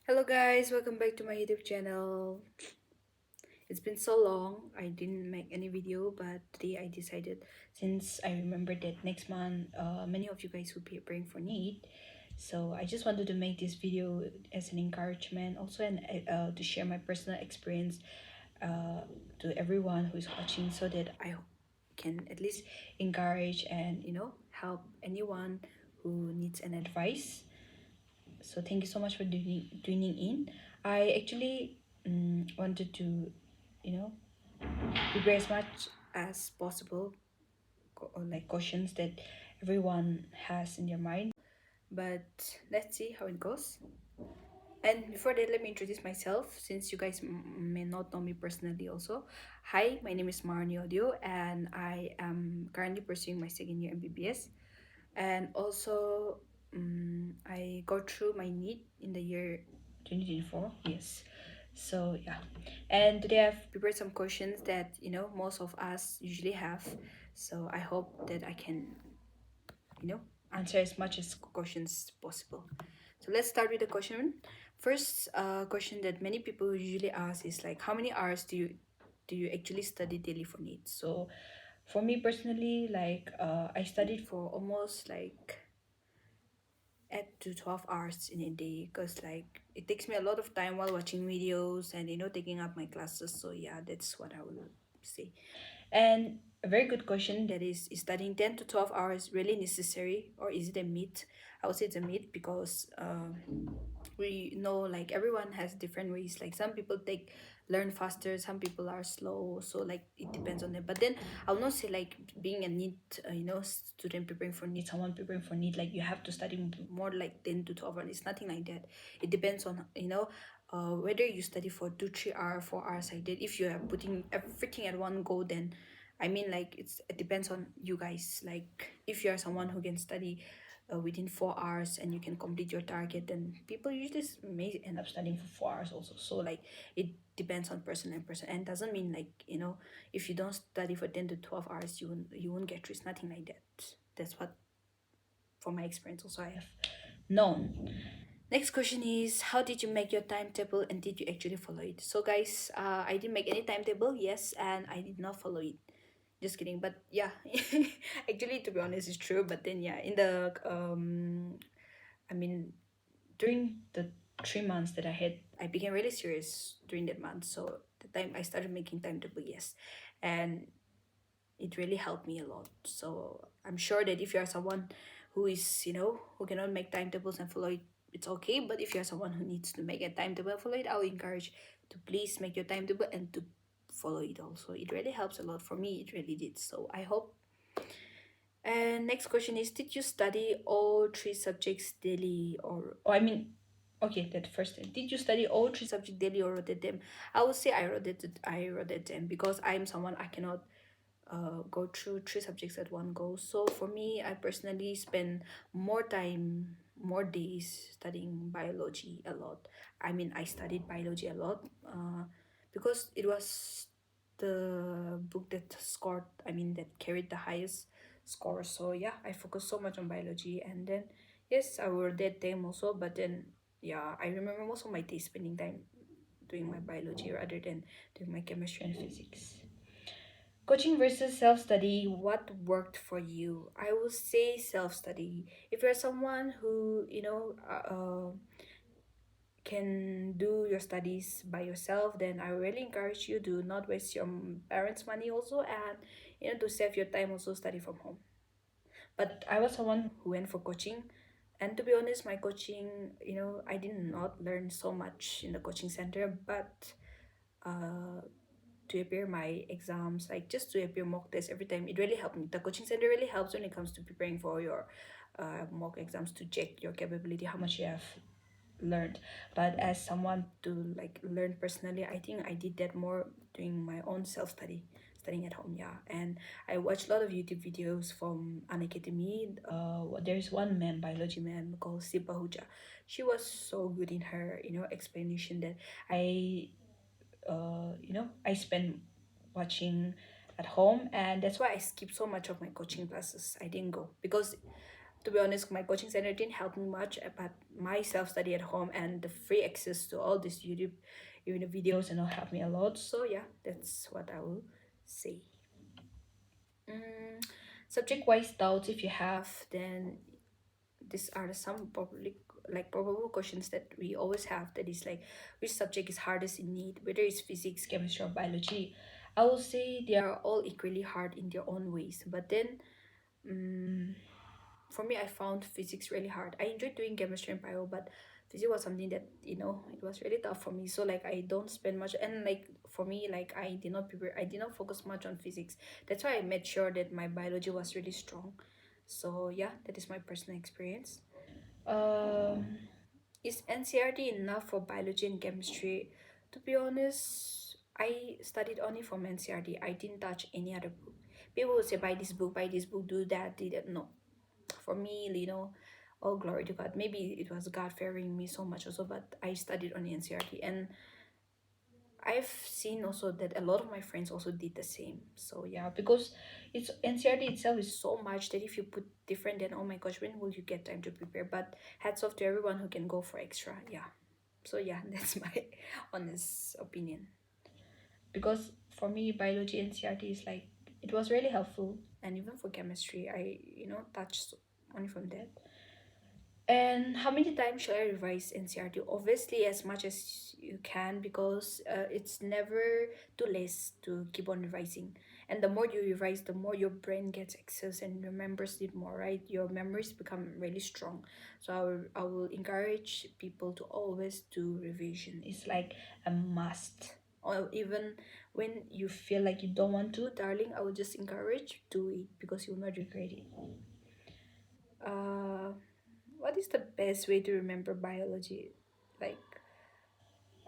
Hello guys, welcome back to my YouTube channel. It's been so long, I didn't make any video, but today I decided, since I remember that next month many of you guys will be preparing for NEET, so I just wanted to make this video as an encouragement also, and to share my personal experience uh, to everyone who is watching, so that I can at least encourage and help anyone who needs an advice. So thank you so much for tuning in. I actually wanted to you know prepare as much as possible, or like questions that everyone has in their mind, but let's see how it goes. And before that, let me introduce myself, since you guys may not know me personally also. Hi, my name is Mharoni and I am currently pursuing my second year MBBS. And also, I got through my NEET in the year 2024. Yes. So yeah, and today I've prepared some questions that most of us usually have. So I hope that I can you know answer as much as questions possible. So let's start with the question. First question that many people usually ask is like, how many hours do you actually study daily for NEET? So for me personally, like I studied for almost like 8 to 12 hours in a day, because like it takes me a lot of time while watching videos and taking up my classes. So yeah, that's what I will say. And a very good question, that is studying 10 to 12 hours really necessary, or is it a myth? I would say it's a myth, because we know like everyone has different ways. Like some people take learn faster, some people are slow, so like it depends on them. But then I'll not say like being a NEET student preparing for NEET, someone preparing for NEET, like you have to study more like 10 to 12 hours. It's nothing like that. It depends on whether you study for 2 3 hours 4 hours like that. If you are putting everything at one go, then I mean, like it depends on you guys. Like if you are someone who can study within 4 hours and you can complete your target, then people usually may end up studying for 4 hours also. So like it depends on person and person, and doesn't mean like if you don't study for 10 to 12 hours, you won't get through. It's nothing like that. That's what, from my experience also, I have known. Next question is, how did you make your timetable and did you actually follow it? So guys, I didn't make any timetable, yes, and I did not follow it. Just kidding, but yeah, actually, to be honest, it's true. But then yeah, in the I mean, during the 3 months that I had, I became really serious during that month. So the time I started making timetable, yes, and it really helped me a lot. So I'm sure that if you are someone who is who cannot make timetables and follow it, it's okay. But if you are someone who needs to make a timetable and follow it, I'll encourage to please make your timetable and to follow it also. It really helps a lot. For me, it really did. So I hope. And next question is, did you study all three subjects daily, or I mean, okay, that first thing. Did you study all three subjects daily or rotate them? I would say I rotate them, because I'm someone, I cannot go through three subjects at one go. So for me, I personally spend more time, more days studying biology a lot. I mean, I studied biology a lot because it was the book that scored, I mean, that carried the highest score. So yeah, I focused so much on biology, and then yes, I will that time also. But then yeah, I remember most of my days spending time doing my biology rather than doing my chemistry and physics. Coaching versus self-study, what worked for you? I will say self-study. If you're someone who can do your studies by yourself, then I really encourage you to not waste your parents' money also, and to save your time also, study from home. But I was someone who went for coaching, and to be honest, my coaching, I did not learn so much in the coaching center, but uh to appear my exams, like just to appear mock tests every time, it really helped me. The coaching center really helps when it comes to preparing for your mock exams, to check your capability, how much you have learned. But as someone to like learn personally, I think I did that more doing my own self-study, studying at home. Yeah, and I watched a lot of YouTube videos from an academy. There's one man, biology man, called Sipa Huja. She was so good in her explanation, that I I spend watching at home, and that's why I skipped so much of my coaching classes. I didn't go because To be honest, my coaching center didn't help me much, but my self-study at home and the free access to all these YouTube, even the videos and all, helped me a lot. So yeah, that's what I will say. mm, Subject-wise doubts, if you have, then these are some probably like probable questions that we always have, that is like, which subject is hardest in NEET, whether it's physics, chemistry, or biology. I will say they are all equally hard in their own ways, but then for me, I found physics really hard. I enjoyed doing chemistry and bio, but physics was something that, it was really tough for me. So like I don't spend much, and like for me, like I did not focus much on physics. That's why I made sure that my biology was really strong. So yeah, that is my personal experience. Um, is NCRT enough for biology and chemistry? To be honest, I studied only from NCRT. I didn't touch any other book. People would say, buy this book, do that, do that. No, for me, all glory to God. Maybe it was God favoring me so much also, but I studied on NCRT, and I've seen also that a lot of my friends also did the same. So yeah, because it's NCRT itself is so much that if you put different, then oh my gosh, when will you get time to prepare? But hats off to everyone who can go for extra. Yeah. So yeah, that's my honest opinion. Because for me, biology NCRT is like, it was really helpful, and even for chemistry, I touched only from that. And how many times should I revise NCRT? Obviously, as much as you can, because it's never too late to keep on revising. And the more you revise, the more your brain gets access and remembers it more, right? Your memories become really strong. So I will encourage people to always do revision. It's like a must. Or even when you feel like you don't want to, darling, I will just encourage, do it, because you will not regret it. Uh, what is the best way to remember biology? Like,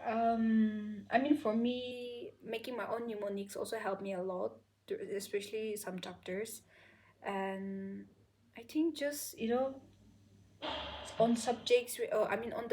I mean, for me, making my own mnemonics also helped me a lot, especially some chapters. And I think just, on subjects I mean on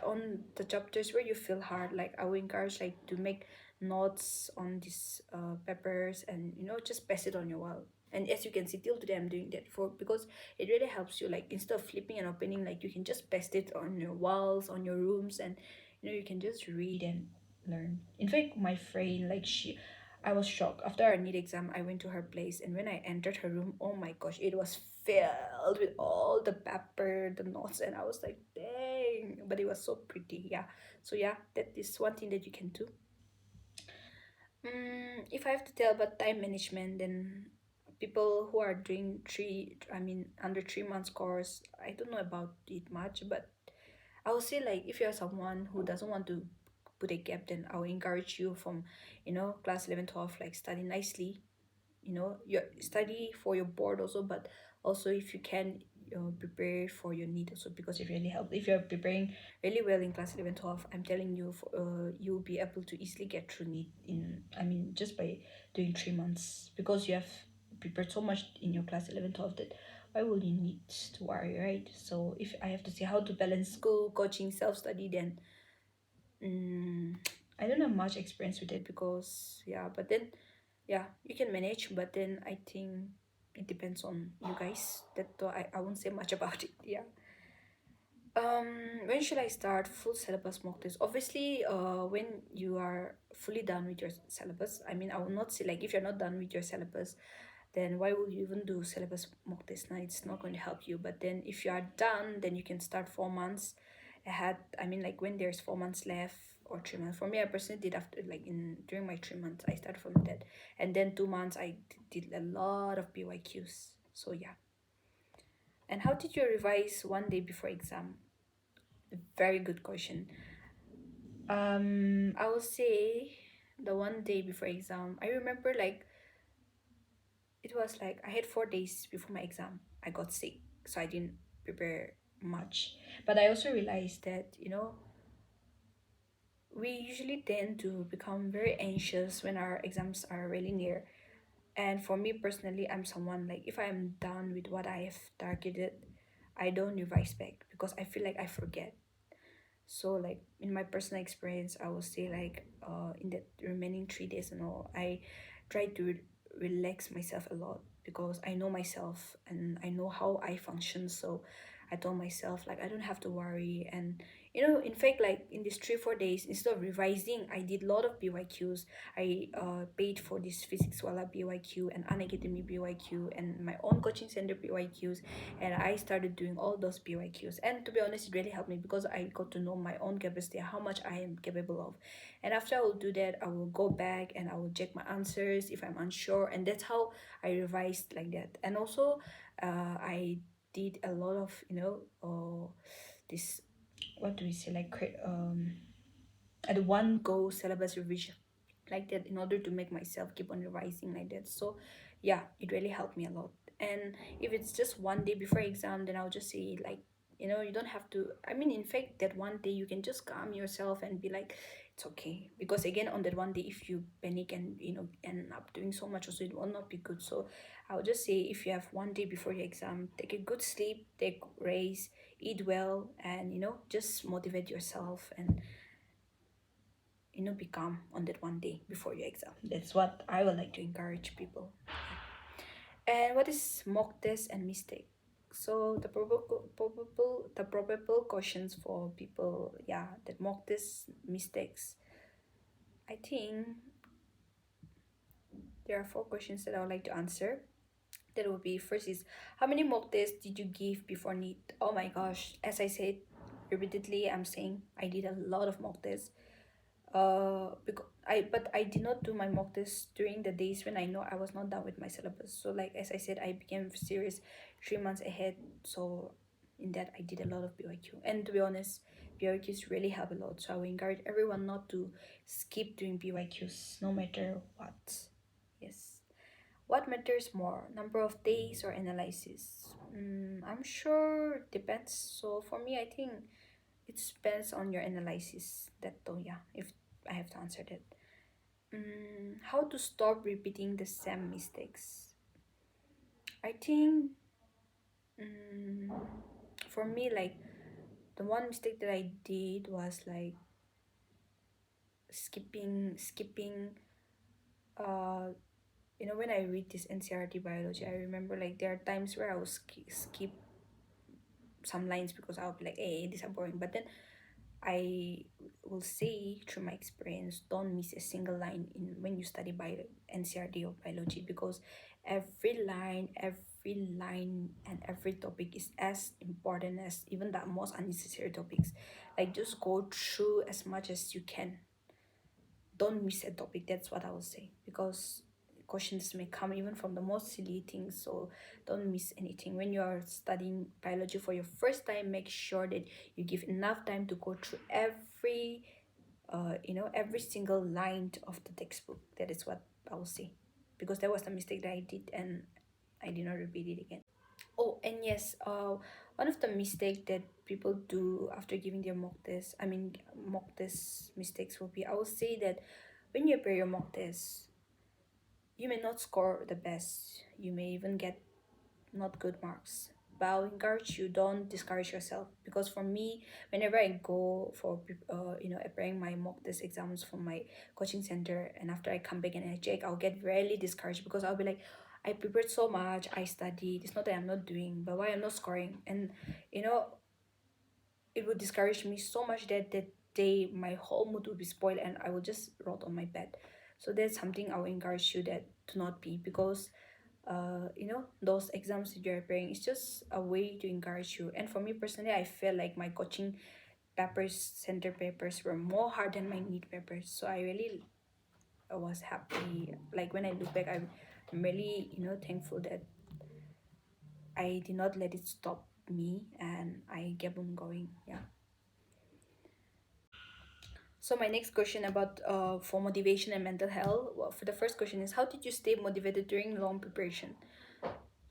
on the chapters where you feel hard, like I would encourage like to make notes on these papers, and just pass it on your wall. And as you can see, till today I'm doing that, for because it really helps you, like instead of flipping and opening, like you can just paste it on your walls, on your rooms, and you can just read and learn. In fact, my friend, like I was shocked. After our NEET exam, I went to her place, and when I entered her room, oh my gosh, it was filled with all the paper, the notes, and I was like, dang! But it was so pretty, yeah. So yeah, that is one thing that you can do. If I have to tell about time management, then people who are doing under 3 months course, I don't know about it much, but I would say, like, if you're someone who doesn't want to put a gap, then I will encourage you from, class 11, 12, like study nicely, you study for your board also, but also if you can, prepare for your NEET also, because it really helps. If you're preparing really well in class 11, 12, I'm telling you, you'll be able to easily get through NEET in, just by doing 3 months, because you have prepared so much in your class 11, 12, that why will you need to worry, right? So if I have to say how to balance school, coaching, self-study, then I don't have much experience with it, because yeah, but then yeah, you can manage, but then I think it depends on you guys. That I won't say much about it. Yeah. When should I start full syllabus mock test? Obviously, when you are fully done with your syllabus. I mean, I will not say, like, if you're not done with your syllabus, then why would you even do syllabus mock test? Now it's not going to help you. But then if you are done, then you can start 4 months ahead. I mean, like when there's 4 months left, or 3 months. For me, I personally did after, like, in during my 3 months, I started from that, and then 2 months I did a lot of PYQs. So yeah. And how did you revise one day before exam? Very good question. I will say the one day before exam, I remember, like, it was like I had 4 days before my exam. I got sick, so I didn't prepare much. But I also realized that, we usually tend to become very anxious when our exams are really near. And for me personally, I'm someone, like, if I'm done with what I have targeted, I don't revise back, because I feel like I forget. So, like, in my personal experience, I will say, like, in the remaining 3 days and all, I try to relax myself a lot, because I know myself and I know how I function. So I told myself like I don't have to worry. And in fact, like in these 3 4 days, instead of revising, I did a lot of BYQs. I paid for this physics wala BYQ and Unacademy BYQ and my own coaching center BYQs, and I started doing all those BYQs. And to be honest, it really helped me because I got to know my own capacity, how much I am capable of. And after I will do that, I will go back and I will check my answers if I'm unsure, and that's how I revised like that. And also, I did a lot of this, what do we say, like at one go syllabus revision like that, in order to make myself keep on revising like that. So yeah, it really helped me a lot. And if it's just one day before exam, then I'll just say like, you don't have to, I mean, in fact, that one day you can just calm yourself and be like, it's okay. Because again, on that one day, if you panic and end up doing so much also, it will not be good. So I would just say, if you have one day before your exam, take a good sleep, take rest, eat well, and just motivate yourself, and be calm on that one day before your exam. That's what I would like to encourage people. And what is mock test and mistake? So the probable questions for people, yeah, that mock test mistakes. I think there are 4 questions that I would like to answer. That would be, first is, how many mock tests did you give before NEET? Oh my gosh, as I said repeatedly, I'm saying I did a lot of mock tests. Because I did not do my mock test during the days when I know I was not done with my syllabus. So like, as I said, I became serious 3 months ahead. So in that, I did a lot of BYQ, and to be honest, BYQs really help a lot. So I will encourage everyone not to skip doing BYQs no matter what. Yes. What matters more, number of days or analysis? I'm sure depends. So for me, I think it depends on your analysis. That though, yeah, if I have to answer that. How to stop repeating the same mistakes? I think, for me, like, the one mistake that I did was like skipping. Uh, when I read this NCRT biology, I remember like there are times where I will skip some lines because I'll be like, hey, these are boring. But then I will say, through my experience, don't miss a single line in when you study NCRT or biology, because every line and every topic is as important as even the most unnecessary topics. Like, just go through as much as you can. Don't miss a topic. That's what I will say, because questions may come even from the most silly things. So don't miss anything when you are studying biology for your first time. Make sure that you give enough time to go through every single line of the textbook. That is what I will say, because that was the mistake that I did, and I did not repeat it again. Oh, and yes, one of the mistakes that people do after giving their mock test mistakes will be, I will say that when you prepare your mock test, you may not score the best. You may even get not good marks. But I'll encourage you, don't discourage yourself, because for me, whenever I go for preparing my mock test exams from my coaching center, and after I come back and I check, I'll get really discouraged, because I'll be like, I prepared so much, I studied. It's not that I'm not doing, but why I'm not scoring? And you know, it would discourage me so much that that day my whole mood would be spoiled and I would just rot on my bed. So that's something I would encourage you that to not be, because those exams that you're preparing is just a way to encourage you. And for me personally, I feel like my coaching papers, center papers, were more hard than my NEET papers. So I really was happy. Like, when I look back, I'm really thankful that I did not let it stop me and I kept on going. Yeah. So my next question about for motivation and mental health. Well, for the first question is, how did you stay motivated during long preparation?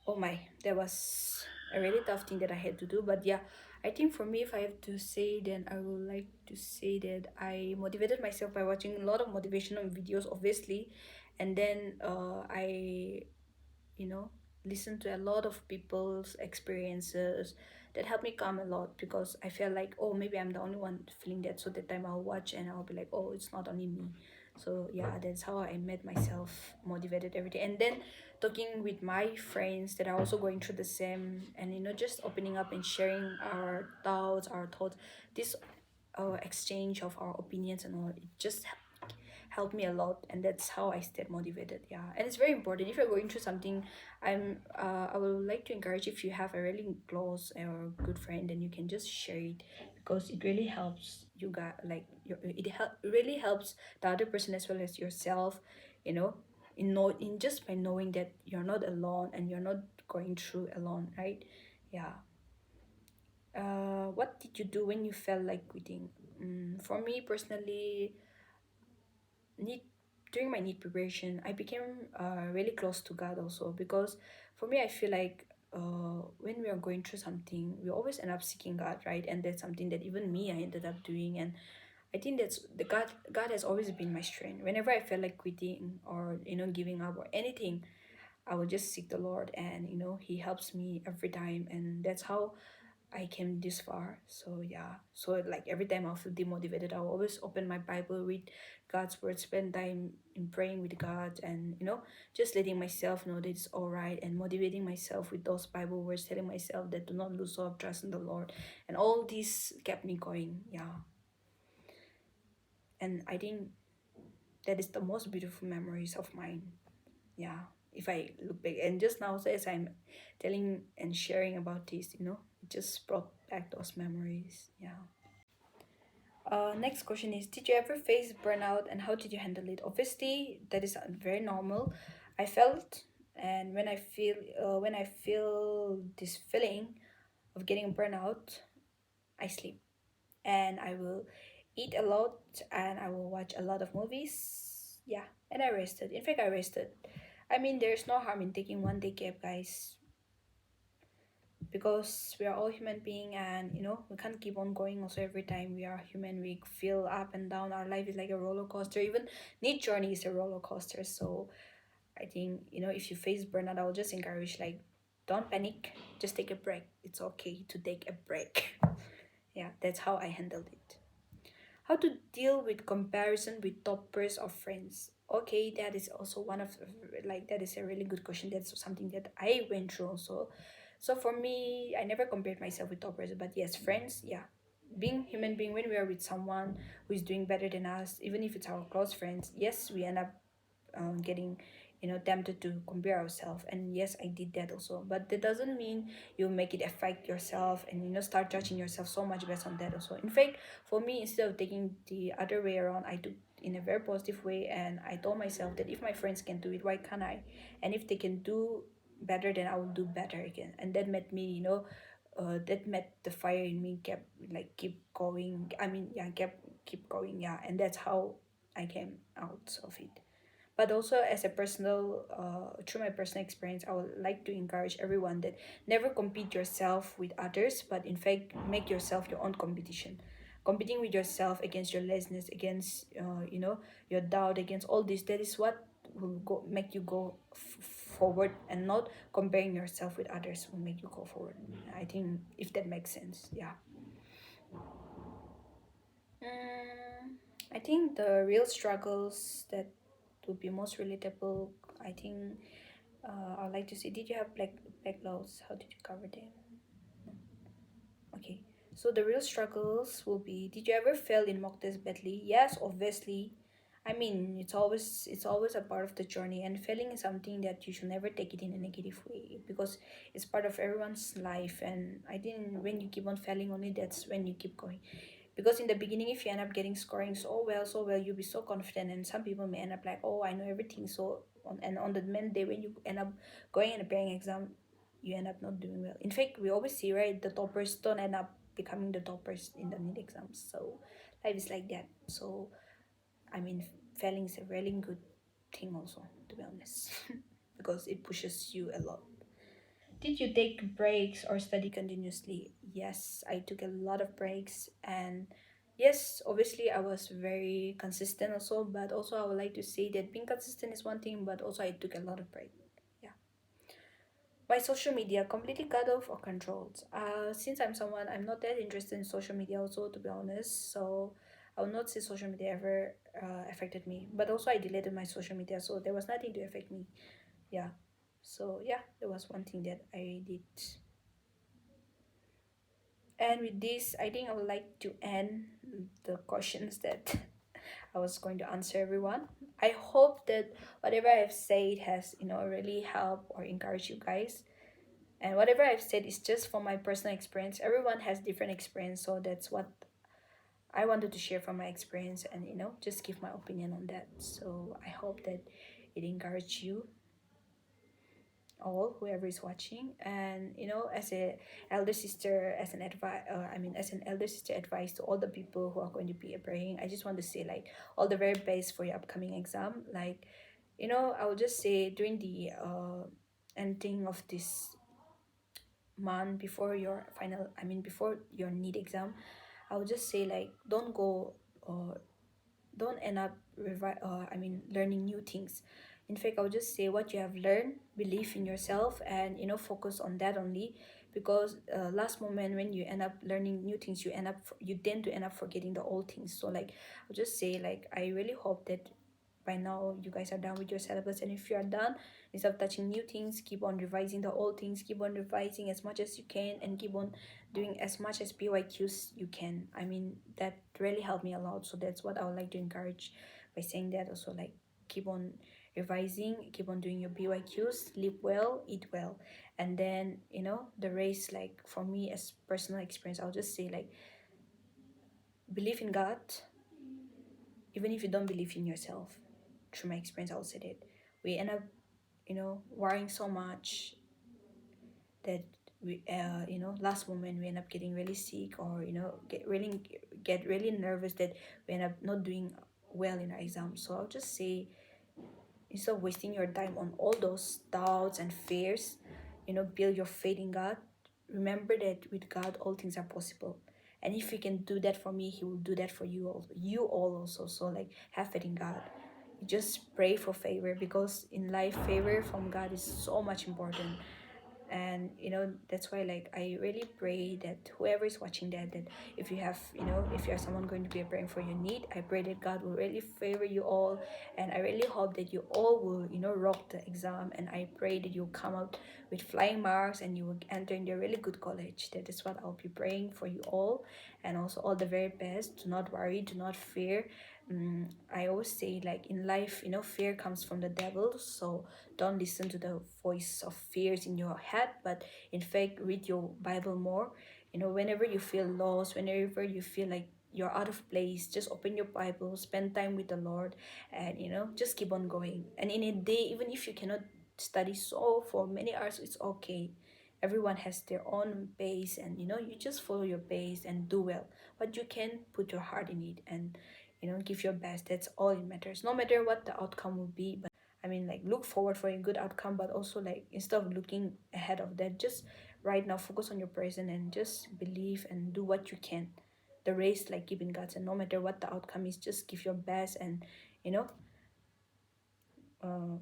Oh my, that was a really tough thing that I had to do. But yeah, I think for me, if I have to say, then I would like to say that I motivated myself by watching a lot of motivational videos, obviously, and then I, you know, listen to a lot of people's experiences that helped me calm a lot, because I felt like, oh, maybe I'm the only one feeling that. So that time I'll watch and I'll be like, oh, it's not only me. So yeah, that's how I made myself motivated every day. And then talking with my friends that are also going through the same, and just opening up and sharing our thoughts, this exchange of our opinions and all, it just helped me a lot, and that's how I stayed motivated. Yeah, and it's very important if you're going through something. I would like to encourage, if you have a really close or good friend, then you can just share it, because it really helps you got like really helps the other person as well as yourself, you know in just by knowing that you're not alone and you're not going through alone, right? Yeah. What did you do when you felt like quitting? For me personally, need during my need preparation, I became really close to God also, because for me I feel like when we are going through something, we always end up seeking God, right? And that's something that even me, I ended up doing. And I think that's the God has always been my strength. Whenever I felt like quitting or giving up or anything, I will just seek the Lord, and He helps me every time, and that's how I came this far. So yeah. So like every time I feel demotivated, I'll always open my Bible, read God's word, spend time in praying with God, and just letting myself know that it's all right, and motivating myself with those Bible words, telling myself that do not lose all trust in the Lord. And all this kept me going. Yeah. And I think that is the most beautiful memories of mine. Yeah. If I look back, and just now as I'm telling and sharing about this, it just brought back those memories. Yeah. Next question is, did you ever face burnout, and how did you handle it? Obviously, that is very normal. I felt, and when I feel this feeling of getting burnout, I sleep, and I will eat a lot, and I will watch a lot of movies. Yeah, and I rested. In fact, I rested. I mean, there's no harm in taking 1 day gap, guys, because we are all human being, and we can't keep on going also every time. We are human, we feel up and down. Our life is like a roller coaster. Even NEET journey is a roller coaster. So I think, if you face burnout, I'll just encourage, like, don't panic, just take a break. It's okay to take a break. Yeah, that's how I handled it. How to deal with comparison with toppers of friends? Okay, that is also one of, like, that is a really good question. That's something that I went through also. So for me, I never compared myself with toppers, but yes, friends, yeah. Being human being, when we are with someone who is doing better than us, even if it's our close friends, yes, we end up getting tempted to compare ourselves. And yes, I did that also, but that doesn't mean you make it affect yourself and start judging yourself so much based on that also. In fact, for me, instead of taking the other way around, I took in a very positive way, and I told myself that if my friends can do it, why can't I? And if they can do better, then I will do better again. And that made me, that made the fire in me kept, like, keep going. I mean, yeah, keep going. Yeah, and that's how I came out of it. But also, as a personal through my personal experience, I would like to encourage everyone that never compete yourself with others, but in fact make yourself your own competition. Competing with yourself against your laziness, against your doubt, against all this, that is what will go make you go forward, and not comparing yourself with others will make you go forward. I think, if that makes sense. Yeah. I think the real struggles that would be most relatable, I think, I'd like to say, did you have backlogs? How did you cover them? Okay. So the real struggles will be, did you ever fail in mock test badly? Yes, obviously. I mean, it's always a part of the journey, and failing is something that you should never take it in a negative way, because it's part of everyone's life. And I think when you keep on failing only, that's when you keep going. Because in the beginning, if you end up getting scoring so well, you'll be so confident, and some people may end up like, oh, I know everything. So on the main day, when you end up going in a paying exam, you end up not doing well. In fact, we always see, right, the toppers don't end up becoming the toppers in the NEET exams. So life is like that. So I mean, failing is a really good thing also, to be honest, because it pushes you a lot. Did you take breaks or study continuously? Yes, I took a lot of breaks, and yes, obviously I was very consistent also, but also I would like to say that being consistent is one thing, but also I took a lot of break. Yeah. my social media completely cut off or controlled. Since I'm someone, I'm not that interested in social media also, to be honest. So I will not say social media ever affected me. But also I deleted my social media, so there was nothing to affect me. Yeah. So yeah, there was one thing that I did. And with this, I think I would like to end the questions that I was going to answer everyone. I hope that whatever I've said has, really helped or encouraged you guys. And whatever I've said is just from my personal experience. Everyone has different experience, so that's what I wanted to share from my experience and, just give my opinion on that. So I hope that it encouraged you all, whoever is watching. And as a elder sister, as an advice, as an elder sister advice to all the people who are going to be praying, I just want to say, like, all the very best for your upcoming exam. Like, I would just say during the ending of this month, before your final, before your NEET exam, I would just say, like, don't go or don't end up learning new things. In fact, I would just say what you have learned, believe in yourself, and focus on that only. Because last moment when you end up learning new things, you tend to end up forgetting the old things. So, like, I'll just say, like, I really hope that by now you guys are done with your syllabus, and if you are done, instead of touching new things, keep on revising the old things, keep on revising as much as you can, and keep on doing as much as PYQs you can. That really helped me a lot. So that's what I would like to encourage by saying that also, like, keep on revising, keep on doing your PYQs, sleep well, eat well. And then, the race, like, for me as personal experience, I'll just say, like, believe in God, even if you don't believe in yourself. Through my experience, I'll say that we end up, worrying so much that we last moment we end up getting really sick, or get really nervous that we end up not doing well in our exam. So I'll just say, instead of wasting your time on all those doubts and fears, build your faith in God. Remember that with God all things are possible, and if He can do that for me, He will do that for you all also. So, like, have faith in God. Just pray for favor, because in life favor from God is so much important. And that's why, like, I really pray that whoever is watching that if you have, if you're someone going to be praying for your NEET, I pray that God will really favor you all. And I really hope that you all will, rock the exam. And I pray that you'll come out with flying marks and you will enter into a really good college. That is what I'll be praying for you all. And also all the very best. Do not worry, do not fear. I always say, like, in life, fear comes from the devil. So don't listen to the voice of fears in your head, but in fact read your Bible more. Whenever you feel lost, whenever you feel like you're out of place, just open your Bible, spend time with the Lord, and just keep on going. And in a day, even if you cannot study so for many hours, it's okay. Everyone has their own pace, and you just follow your pace and do well. But you can put your heart in it, and give your best. That's all it matters, no matter what the outcome will be. But like, look forward for a good outcome, but also, like, instead of looking ahead of that, just right now focus on your present and just believe and do what you can. The race, like, giving guts, and no matter what the outcome is, just give your best. And you know uh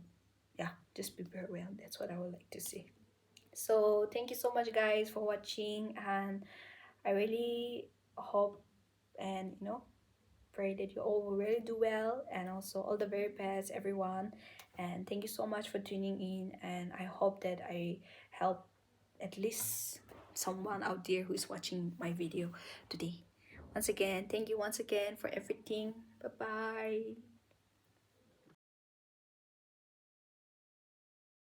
yeah, just prepare well. That's what I would like to say. So thank you so much, guys, for watching, and I really hope and pray that you all will really do well, and also all the very best, everyone. And thank you so much for tuning in, and I hope that I help at least someone out there who's watching my video today. Once again, thank you once again for everything. Bye bye.